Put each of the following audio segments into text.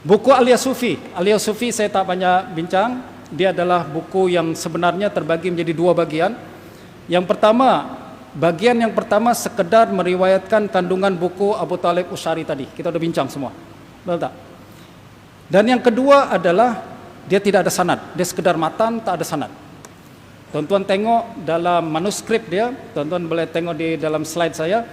Buku Al-Yasufi saya tak banyak bincang. Dia adalah buku yang sebenarnya terbagi menjadi dua bagian. Yang pertama, bagian yang pertama sekedar meriwayatkan kandungan buku Abu Talib Usyari tadi. Kita udah bincang semua. Betul tak? Dan yang kedua adalah dia tidak ada sanad. Dia sekedar matan, tak ada sanad. Tuan-tuan tengok dalam manuskrip dia, tuan-tuan boleh tengok di dalam slide saya.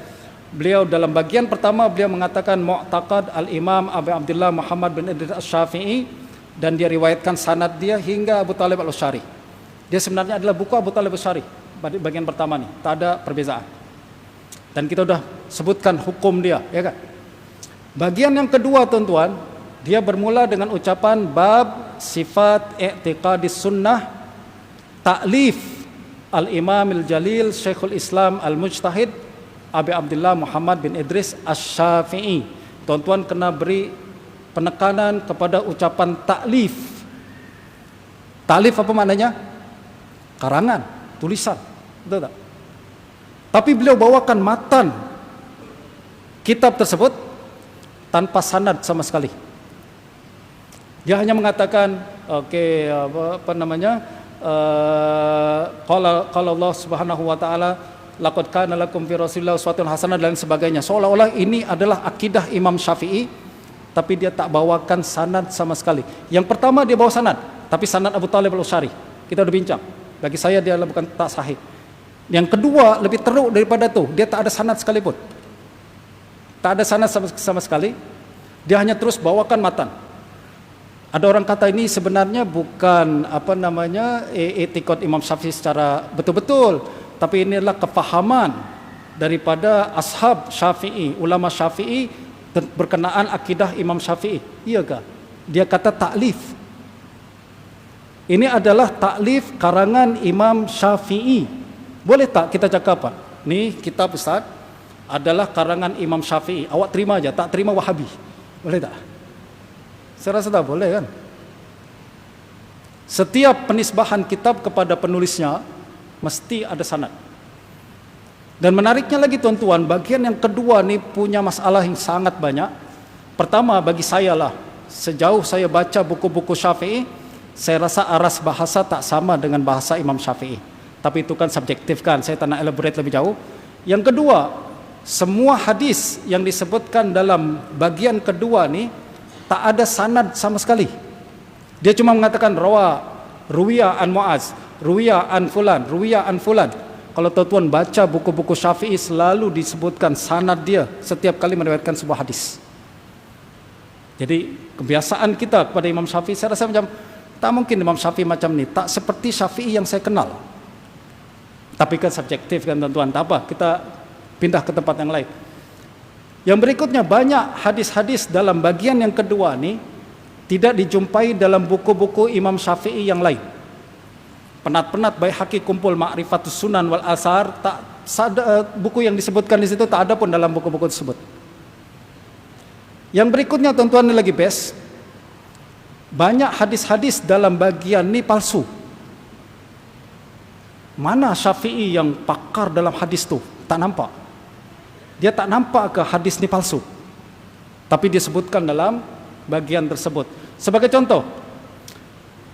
Beliau dalam bagian pertama beliau mengatakan Mu'taqad Al-Imam Abu Abdullah Muhammad bin Idris Asy-Syafi'i, dan dia riwayatkan sanad dia hingga Abu Talib Al-Usyari. Dia sebenarnya adalah buku Abu Talib Al-Usyari. Bagian pertama ni, tak ada perbezaan. Dan kita sudah sebutkan hukum dia, ya kan? Bagian yang kedua tuan-tuan, dia bermula dengan ucapan bab sifat i'tiqadis sunnah ta'lif Al-Imam Al-Jalil Syekhul Islam Al-Mujtahid Abi Abdullah Muhammad bin Idris Asy-Syafi'i. Tuan-tuan kena beri penekanan kepada ucapan ta'lif. Ta'lif apa maknanya? Karangan, tulisan. Betul tak? Tapi beliau bawakan matan kitab tersebut tanpa sanad sama sekali. Dia hanya mengatakan apa namanya? Qala Allah Subhanahu wa taala laqad kana lakum fi Rasulillah uswatun hasanah dan sebagainya. Seolah-olah ini adalah akidah Imam Syafi'i, tapi dia tak bawakan sanad sama sekali. Yang pertama dia bawa sanad, tapi sanad Abu Talib Al-Usyari. Kita udah bincang. Bagi saya dia bukan tak sahih. Yang kedua lebih teruk daripada itu, dia tak ada sanad sekalipun. Tak ada sanad sama sekali. Dia hanya terus bawakan matan. Ada orang kata ini sebenarnya bukan apa namanya i'tiqad Imam Syafi'i secara betul-betul, tapi ini adalah kefahaman daripada ashab Syafi'i, ulama Syafi'i berkenaan akidah Imam Syafi'i. Iyakah? Dia kata ta'lif. Ini adalah ta'lif karangan Imam Syafi'i. Boleh tak kita cakap apa? Ni kitab Ustaz adalah karangan Imam Syafi'i. Awak terima aja, tak terima Wahabi. Boleh tak? Saya rasa tak boleh kan? Setiap penisbahan kitab kepada penulisnya mesti ada sanad. Dan menariknya lagi tuan-tuan, bagian yang kedua ni punya masalah yang sangat banyak. Pertama bagi saya lah, sejauh saya baca buku-buku Syafi'i, saya rasa aras bahasa tak sama dengan bahasa Imam Syafi'i. Tapi itu kan subjektif kan, saya tak nak elaborate lebih jauh. Yang kedua, semua hadis yang disebutkan dalam bagian kedua ni tak ada sanad sama sekali. Dia cuma mengatakan ruwiya an Muaz, ruwiya an fulan, ruwiya an fulan. Kalau tuan-tuan baca buku-buku Syafi'i selalu disebutkan sanad dia setiap kali meriwayatkan sebuah hadis. Jadi kebiasaan kita kepada Imam Syafi'i, saya rasa macam tak mungkin Imam Syafi'i macam ni, tak seperti Syafi'i yang saya kenal. Tapi kan subjektif kan tuan-tuan, tak apa, kita pindah ke tempat yang lain. Yang berikutnya, banyak hadis-hadis dalam bagian yang kedua ni tidak dijumpai dalam buku-buku Imam Syafi'i yang lain. Penat-penat Baihaqi kumpul Ma'rifatus Sunan wal Asar, tak buku yang disebutkan di situ tak ada pun dalam buku-buku tersebut. Yang berikutnya tuan-tuan ini lagi best. Banyak hadis-hadis dalam bagian ni palsu. Mana Syafi'i yang pakar dalam hadis tu? Tak nampak. Dia tak nampak ke hadis ni palsu, tapi disebutkan dalam bagian tersebut. Sebagai contoh,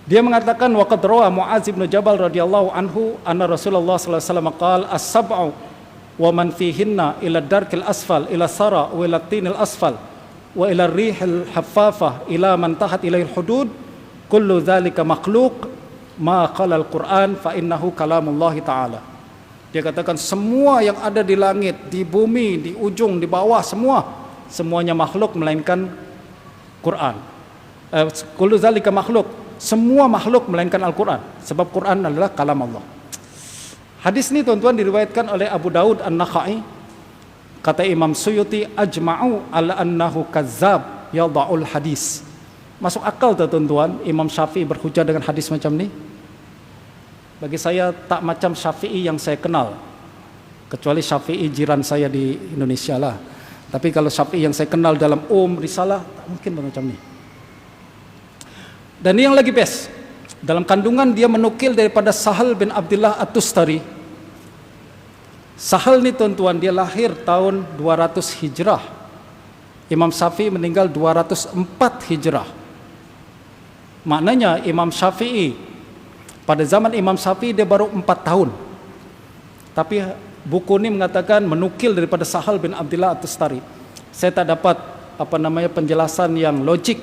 dia mengatakan waqad rawa Muaz bin Jabal radhiyallahu anhu anna Rasulullah sallallahu alaihi wasallam qala as-sab'u wa man fihinna ila darkil asfal ila sara wa ila tinil asfal wa ila rihil haffafah ila man tahat ilail hudud kullu dzalika makhluq ma qala al-Qur'an fa innahu kalamullah ta'ala. Dia katakan semua yang ada di langit, di bumi, di ujung, di bawah, semuanya makhluk melainkan Quran. Kullu zalika makhluk, semua makhluk melainkan Al-Quran, sebab Quran adalah kalam Allah. Hadis ini tuan-tuan diriwayatkan oleh Abu Daud An-Nakhai. Kata Imam Suyuti, ajma'u ala annahu kazzab yada'ul hadis. Masuk akal tak tuan-tuan Imam Syafi'i berhujah dengan hadis macam ni? Bagi saya tak macam Syafi'i yang saya kenal, kecuali Syafi'i jiran saya di Indonesia lah. Tapi kalau Syafi'i yang saya kenal dalam Risalah, tak mungkin macam ni. Dan ini yang lagi best, dalam kandungan dia menukil daripada Sahal bin Abdullah At-Tustari. Sahal ni tuan-tuan, dia lahir tahun 200 Hijrah. Imam Syafi'i meninggal 204 Hijrah. Maknanya Imam Syafi'i, pada zaman Imam Syafi'i dia baru 4 tahun. Tapi buku ini mengatakan menukil daripada Sahal bin Abdullah At-Tustari. Saya tak dapat penjelasan yang logik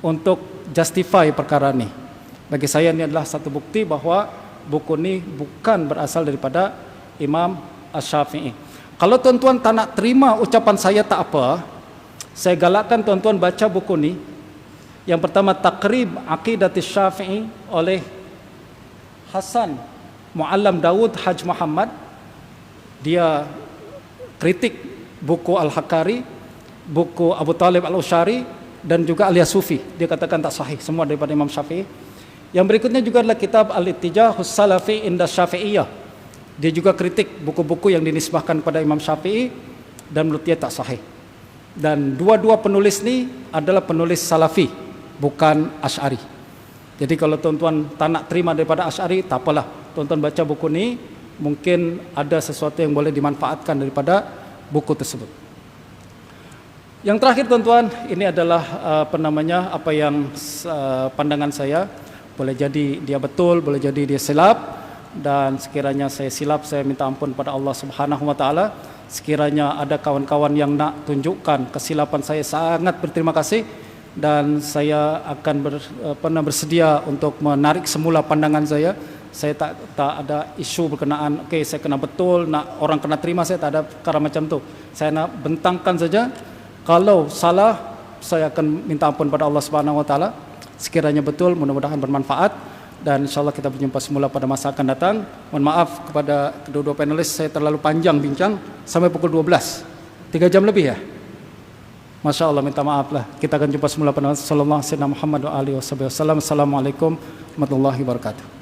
untuk justify perkara ini. Bagi saya ini adalah satu bukti bahwa buku ini bukan berasal daripada Imam Asy-Syafi'i. Kalau tuan-tuan tak nak terima ucapan saya tak apa, saya galakkan tuan-tuan baca buku ini. Yang pertama, Taqrib Aqidatis Syafi'i oleh Hasan Muallam Daud Haj Muhammad. Dia kritik buku Al-Hakari, buku Abu Talib Al-Usyari, dan juga Alias Sufi. Dia katakan tak sahih semua daripada Imam Syafi'i. Yang berikutnya juga adalah kitab Al-Ittijahus Salafi Inda Syafi'iyah. Dia juga kritik buku-buku yang dinisbahkan kepada Imam Syafi'i dan menurut dia tak sahih. Dan dua-dua penulis ni adalah penulis Salafi, bukan Asy'ari. Jadi kalau tuan-tuan tak nak terima daripada Asy'ari, tak apalah, tuan-tuan baca buku ni, mungkin ada sesuatu yang boleh dimanfaatkan daripada buku tersebut. Yang terakhir tuan-tuan, ini adalah apa yang pandangan saya. Boleh jadi dia betul, boleh jadi dia silap, dan sekiranya saya silap, saya minta ampun pada Allah Subhanahu wa taala. Sekiranya ada kawan-kawan yang nak tunjukkan kesilapan saya, sangat berterima kasih, dan saya akan bersedia untuk menarik semula pandangan saya. Saya tak ada isu berkenaan okey saya kena betul, nak orang kena terima, saya tak ada perkara macam tu. Saya nak bentangkan saja. Kalau salah, saya akan minta ampun pada Allah Subhanahu wa taala. Sekiranya betul, mudah-mudahan bermanfaat, dan insyaallah kita berjumpa semula pada masa akan datang. Mohon maaf kepada kedua-dua panelis, saya terlalu panjang bincang sampai pukul 12. 3 jam lebih ya. Masya Allah, minta maaf lah. Kita akan jumpa semula pada sallallahu alaihi wasallam Muhammad wa alihi wasallam. Assalamualaikum warahmatullahi wabarakatuh.